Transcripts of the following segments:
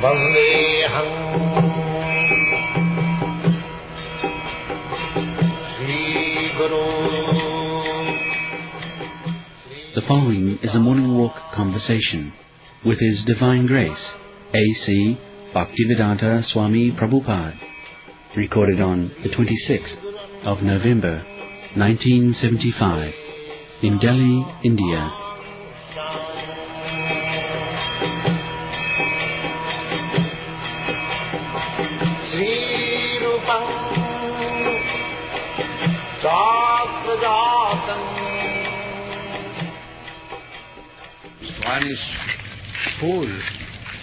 Vandeham Sri Guru. The following is a morning walk conversation with His Divine Grace, A.C. Bhaktivedanta Swami Prabhupada, recorded on the 26th of November, 1975, in Delhi, India. Sri Rupam Sakrajatam. One is fool.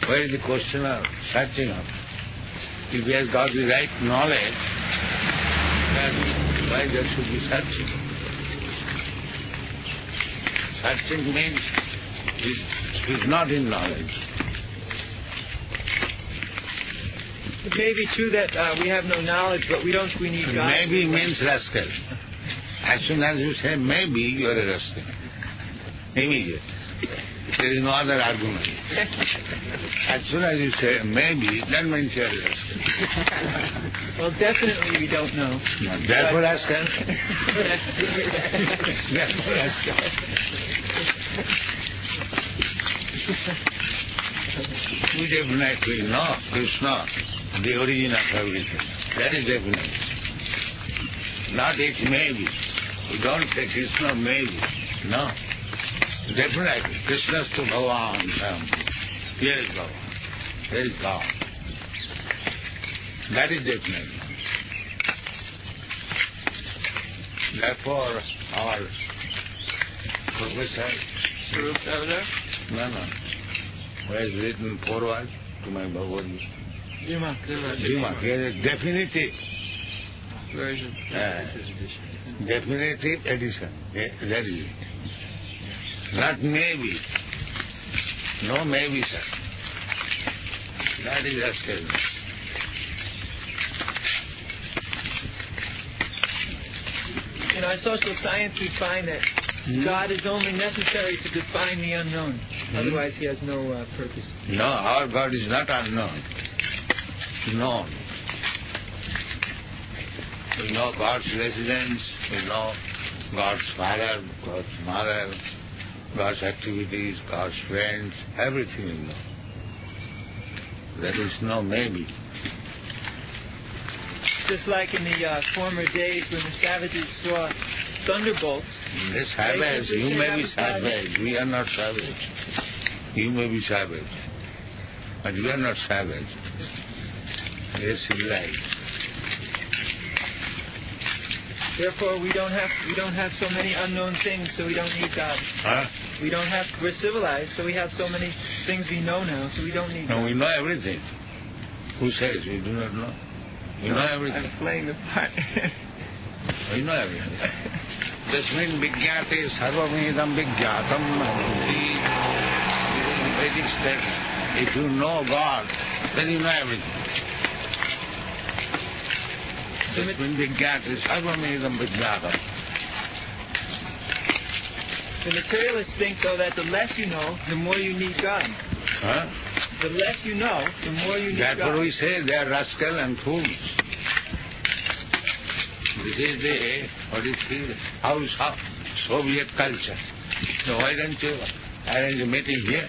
Where is the question of searching up? If he has got the right knowledge, then why there should be searching? Searching means he is not in knowledge. It may be true that we have no knowledge, but we don't think we need God. Maybe means rascal. As soon as you say maybe, you are a rascal. Immediate. There is no other argument. As soon as you say maybe, that means you are a rascal. Well, definitely we don't know. Therefore rascal. Therefore rascal. We definitely know Krishna, the origin of everything. That is definite. Not it maybe. We don't say Krishna maybe. No. Definitely. Krishna's to Bhagavan. Here is Bhagavan. Here is God. That is definite. Therefore, our professor, Group over there? no, who has written forward to my Bhagavad Gita. Jima, he has a definitive Version. definitive edition. That is it. Not maybe. No maybe, sir. That is rascal. In our social science, we find that God is only necessary to define the unknown. Otherwise, He has no purpose. No, our God is not unknown. Known. We know God's residence, we know God's father, God's mother, God's activities, God's friends, everything we know. There is no maybe. Just like in the former days when the savages saw thunderbolts. The savage, you may be savage, we are not savage. You may be savage, but we are not savage. We are civilized. Therefore, we don't have so many unknown things, so we don't need God. Huh? We're civilized, so we have so many things we know now, so we don't need No, God. we know everything. Who says we do not know? We know everything. I'm playing the part. We know everything. Tasmin vijñāte sarvamedam vijñātam. This is the Vedic statement. If you know God, then you know everything. Tasmin vijñāte sarvamedam vijñātam. The materialists think, though, that the less you know, the more you need God. Huh? The less you know, the more you need Therefore God. we say they are rascal and fools. This is the, what is the house of Soviet culture. So why don't you arrange a meeting here?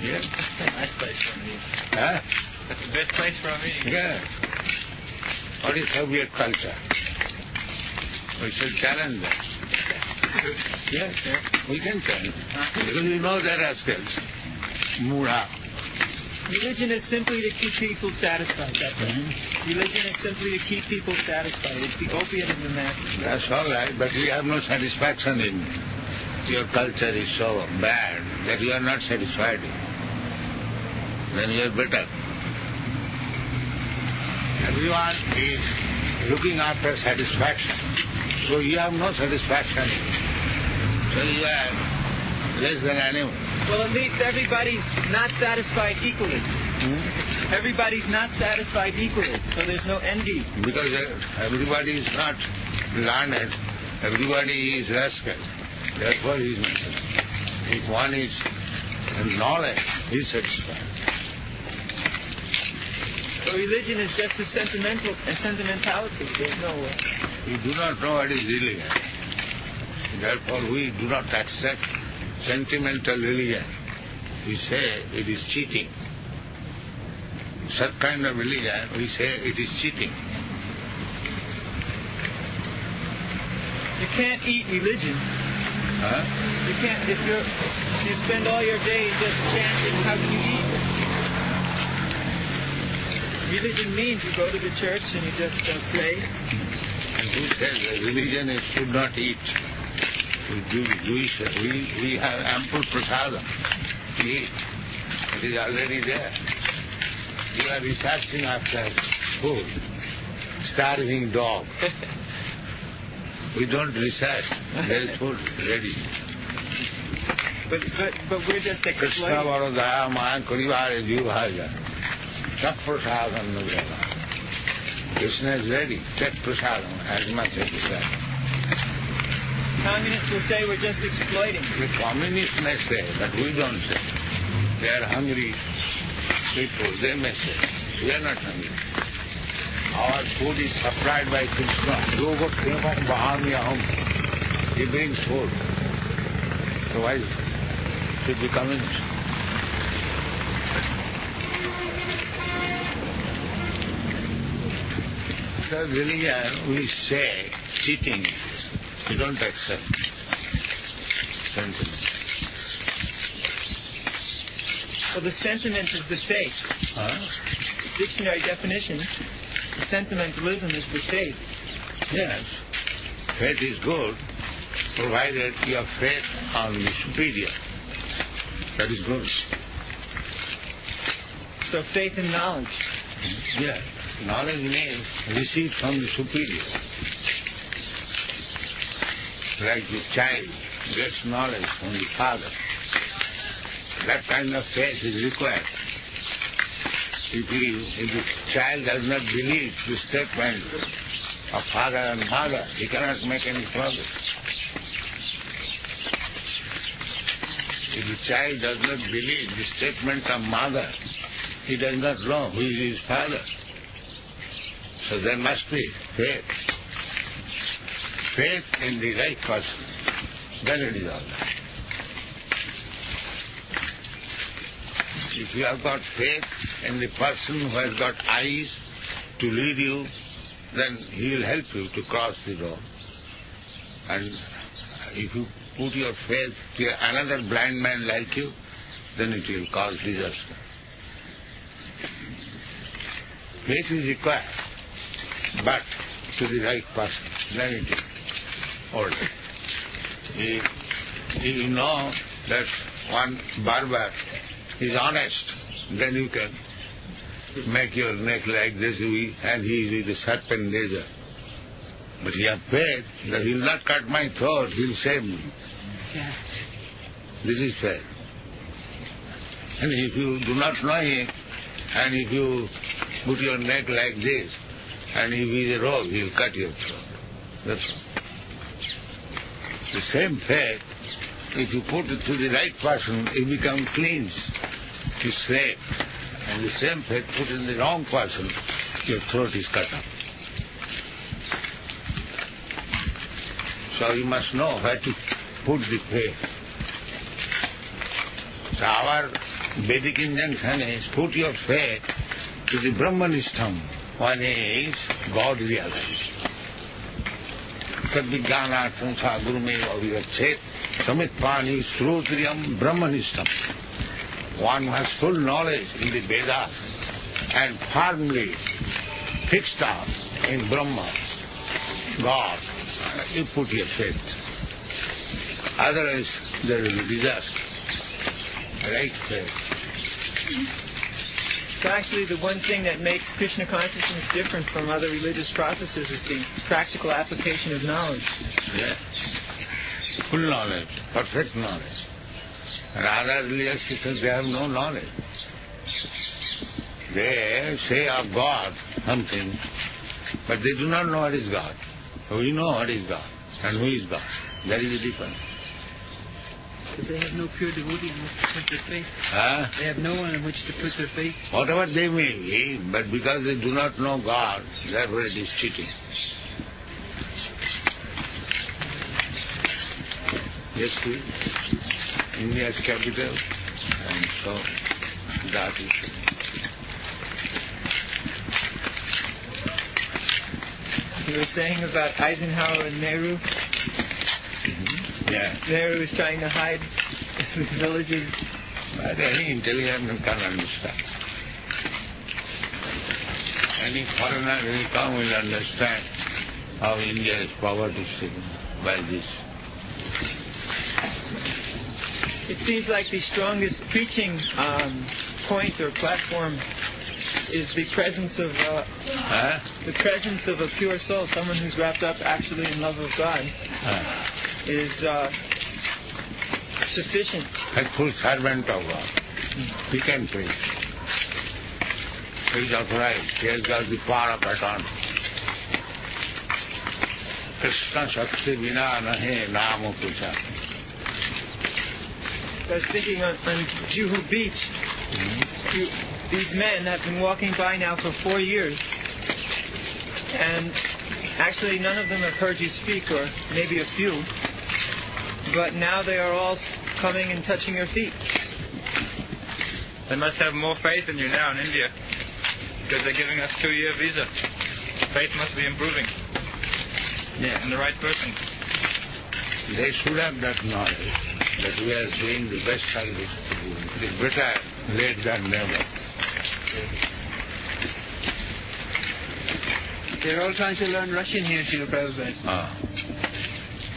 Here? Nice place for me. Huh? That's the best place for a meeting. Yeah. What is Soviet culture? We should challenge them. Yes, we can challenge. Because we know they are rascals. Mura. Religion is simply to keep people satisfied. That's all. Religion is simply to keep people satisfied. It's the opiate of the masses. That's all right, but we have no satisfaction in it. Your culture is so bad that you are not satisfied in it. Then you are better. Everyone is looking after satisfaction. So you have no satisfaction in it. So you are less than animal. Well, at least everybody's not satisfied equally. Everybody's not satisfied equally, so there's no envy. Because everybody is not learned, everybody is rascal. Therefore he is mentioned. If one is and knowledge is satisfied. So religion is just a sentimentality. There's no way. We do not know what is religion. Therefore we do not accept sentimental religion. We say it is cheating. Such kind of religion, we say it is cheating. You can't eat religion. Huh? You can't, if you spend all your day just chanting, how can you eat? Religion means you go to the church and you just pray. And who says that religion is should not eat? We have ample prasadam to eat. It is already there. You are researching after food. Starving dog. We don't research. There is food ready. But we're just Krishna exploiting. Varodaya Maya Kurivare Jivhaja. Tat prasadam nujala. Krishna is ready. Take prasadam as much as you can. Communists will say we're just exploiting. The communists may say, but we don't say. They are hungry people. They may say. We are not hungry. Our food is supplied by Krishna. Yoga Kremam Bahamyaham. He brings food. So why should be communist? The religion, we say, cheating. We don't accept sentiment. So the sentiment is the faith. Huh? Dictionary definition, sentimentalism is the faith. Yes. Faith is good, provided you have faith on the superior. That is good. So faith and knowledge. Yes. Knowledge means received from the superior. Like the child gets knowledge from the father. That kind of faith is required. If the child does not believe the statement of father and mother, he cannot make any progress. If the child does not believe the statement of mother, he does not know who is his father. So there must be faith. Faith in the right person. Then it is all right. If you have got faith in the person who has got eyes to lead you, then he will help you to cross the road. And if you put your faith to another blind man like you, then it will cause disaster. Faith is required, but to the right person, then it is all right. If you know that one barber is honest, then you can make your neck like this and he is with a serpent razor. But you have faith that he will not cut my throat, he will save me. This is faith. And if you do not know him, and if you put your neck like this, and if he is a rogue, he will cut your throat. That's all. The same faith, if you put it to the right person, it becomes clean, it's straight. And the same faith put in the wrong person, your throat is cut off. So you must know where to put the faith. So our Vedic injunction is put your faith to the Brahmanishtam. One is God realized. Tadvijnanartham sa gurumeva avivachet samitpani srutriyam Brahmanishtam. One has full knowledge in the Vedas and firmly fixed up in Brahma, God. You put your faith. Otherwise there will be disaster. Right faith. So actually the one thing that makes Krishna consciousness different from other religious processes is the practical application of knowledge. Yes. Full knowledge, perfect knowledge. And other religious systems, they have no knowledge. They say of God something, but they do not know what is God. We know what is God and who is God. That is the difference. But they have no pure devotee in which to put their faith. Huh? They have no one in which to put their faith. Whatever they may be, but because they do not know God, therefore it is cheating. Yes, please. India's capital, and so that is. You were saying about Eisenhower and Nehru. Yeah. Nehru was trying to hide the villages. But any intelligent man can understand. Any foreigner will come will understand how India is poverty-stricken by this. It seems like the strongest preaching point or platform is the presence of a pure soul, someone who's wrapped up actually in love of God, is sufficient. Faithful servant of God. He can preach. He is authorized. He has got the power of attorney. Krishna Shakti Vina Nahe Namo Pucha. I was thinking on Juhu Beach, these men have been walking by now for 4 years, and actually none of them have heard you speak, or maybe a few, but now they are all coming and touching your feet. They must have more faith in you now in India, because they're giving us 2-year visa. Faith must be improving. Yeah. In the right person. They should have that knowledge that we are doing the best service to you. It is better late than never. They're all trying to learn Russian here, Srila Prabhupada.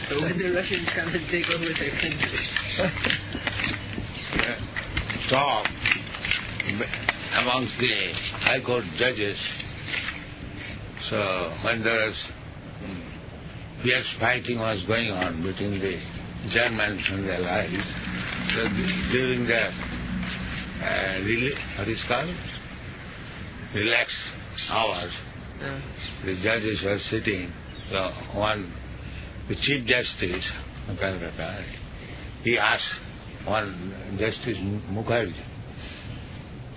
So when the Russians come and take over their country. Talk amongst the High Court judges. So when there was fierce fighting was going on between the Germans and the Allies, so during the what is called? Relaxed hours, the judges were sitting. So the Chief Justice, he asked one Justice Mukherjee.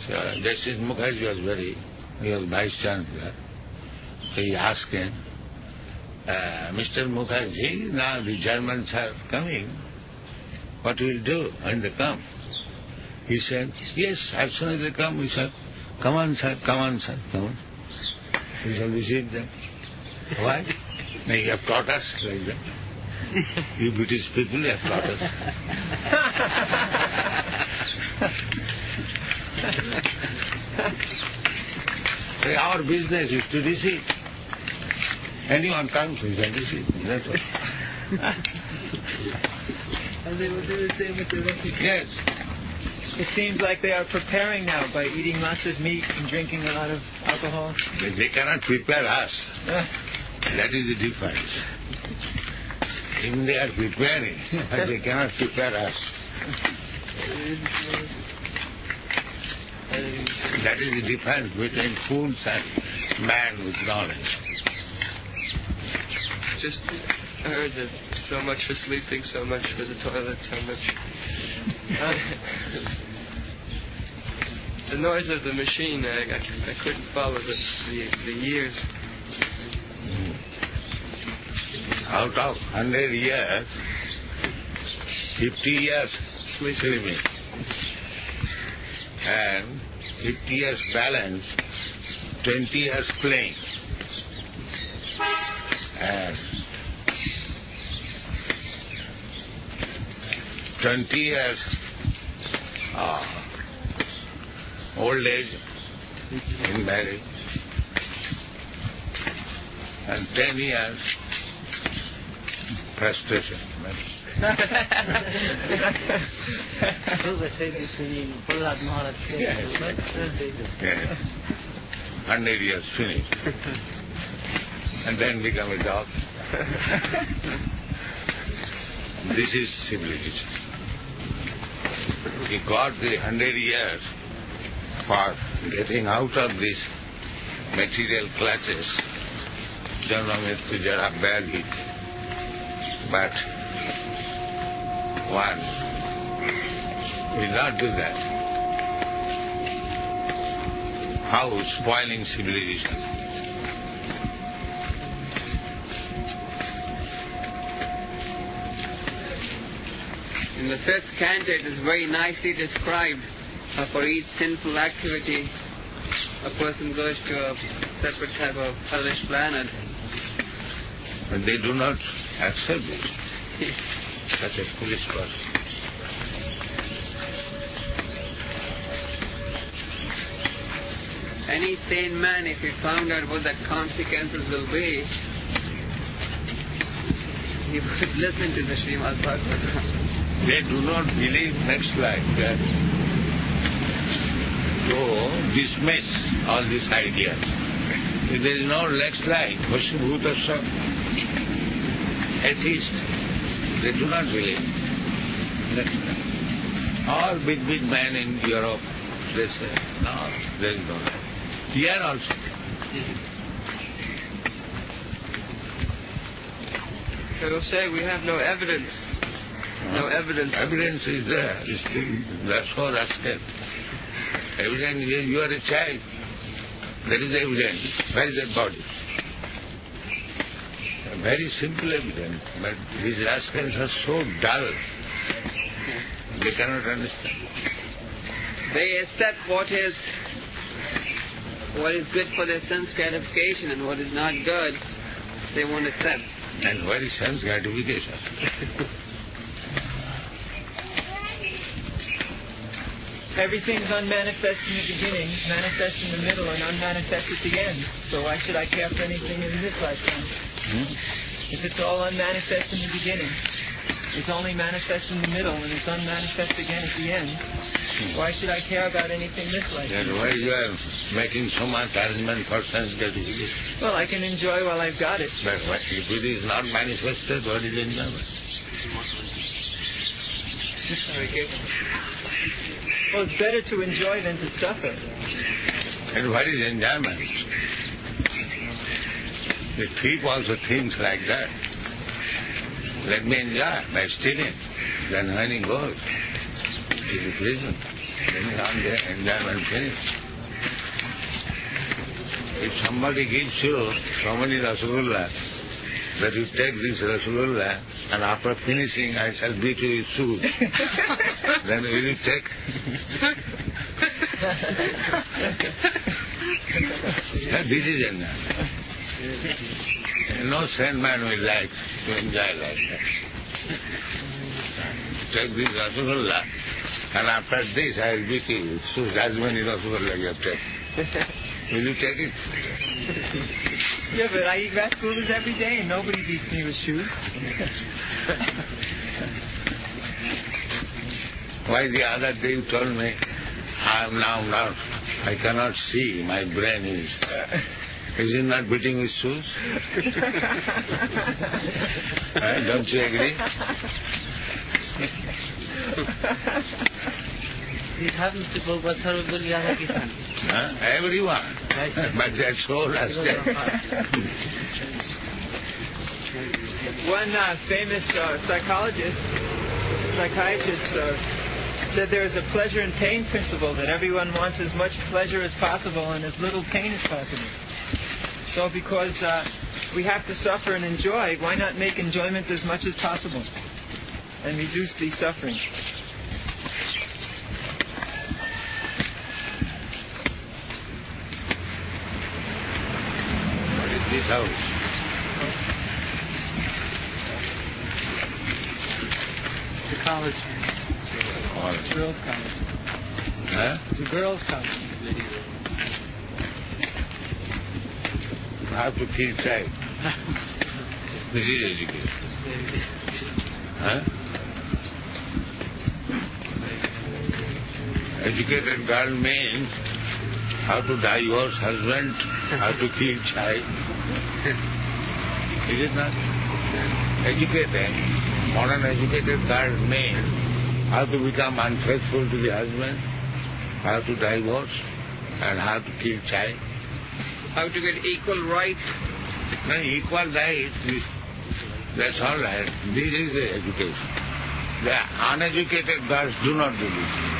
So Justice Mukherjee he was Vice Chancellor. So he asked him, Mr. Mukherjee, now the Germans are coming. What will you do when they come? He said, yes, as soon as they come, we shall, come on, sir, come on, sir, come on. We shall receive them. Why? Now you have taught us like that. You British people have taught us. Our business is to receive. Anyone comes, we shall receive. That's all. And they will do the same with the Russians. Yes. It seems like they are preparing now by eating lots of meat and drinking a lot of alcohol. They cannot prepare us. That is the difference. Even they are preparing, but they cannot prepare us. That is the difference between fools and man with knowledge. Just heard that so much for sleeping, so much for the toilet, so much. The noise of the machine, I couldn't follow the years. Out of 100 years, 50 years sleeping, and 50 years balance, 20 years playing, and 20 years old age in marriage, and 10 years frustration. Yes. 100 years finished. And then become a dog. This is civilization. He got the 100 years for getting out of these material clutches. Janma Mrityu Jara Vyadhi. But one will not do that. How spoiling civilization. In the fifth canto, it is very nicely described for each sinful activity, a person goes to a separate type of hellish planet. But they do not accept it. Such a foolish person. Any sane man, if he found out what the consequences will be, he would listen to the Srimad Bhagavatam. They do not believe next life. That so dismiss all these ideas. If there is no next life, Vasubhutasya, atheist, they do not believe next life. All big men in Europe, they say, no, there is no life. Here also. They will say we have no evidence. No evidence. Evidence is there. That's all rascal. Evidence is you are a child. That is evidence. Where is that body? A very simple evidence. But these rascals are so dull. They cannot understand. They accept what is good for their sense gratification and what is not good, they won't accept. And what is sense gratification? Everything's unmanifest in the beginning, manifest in the middle, and unmanifest at the end. So why should I care for anything in this lifetime? If it's all unmanifest in the beginning, it's only manifest in the middle, and it's unmanifest again at the end, why should I care about anything this lifetime? And why you are making so much arrangement for sense gratification? Well, I can enjoy while I've got it. But if it is not manifested, what is enjoyment? Well, it's better to enjoy than to suffer. And what is enjoyment? The thief also thinks like that. Let me enjoy by stealing. Then when he goes, he is in prison. Then he on the enjoyment finished. If somebody gives you so many Rasagullas, that you take this Rasagullah and after finishing I shall beat you with shoes, then will you take? This is enjoyment. No sane man will like to enjoy like that. Take this Rasagullah and after this I will beat you with shoes. As many Rasagullah you have taken. Will you take it? Yeah, but I eat rasgullas every day and nobody beats me with shoes. Why the other day you told me, I am now, I cannot see, my brain is it not beating with shoes? Don't you agree? Everyone. But that's so rascal. One famous psychiatrist said there is a pleasure and pain principle, that everyone wants as much pleasure as possible and as little pain as possible. So because we have to suffer and enjoy, why not make enjoyment as much as possible and reduce the suffering? What is this house? The college. College. Girls' college. Huh? The girls' college. You have to kill child. This is education. Huh? Educated girl means how to divorce husband, how to kill child. Is it not? Educated, modern educated girl means how to become unfaithful to the husband, how to divorce, and how to kill child. How to get equal rights. No, equal rights, that's all right. This is the education. The uneducated girls do not do this.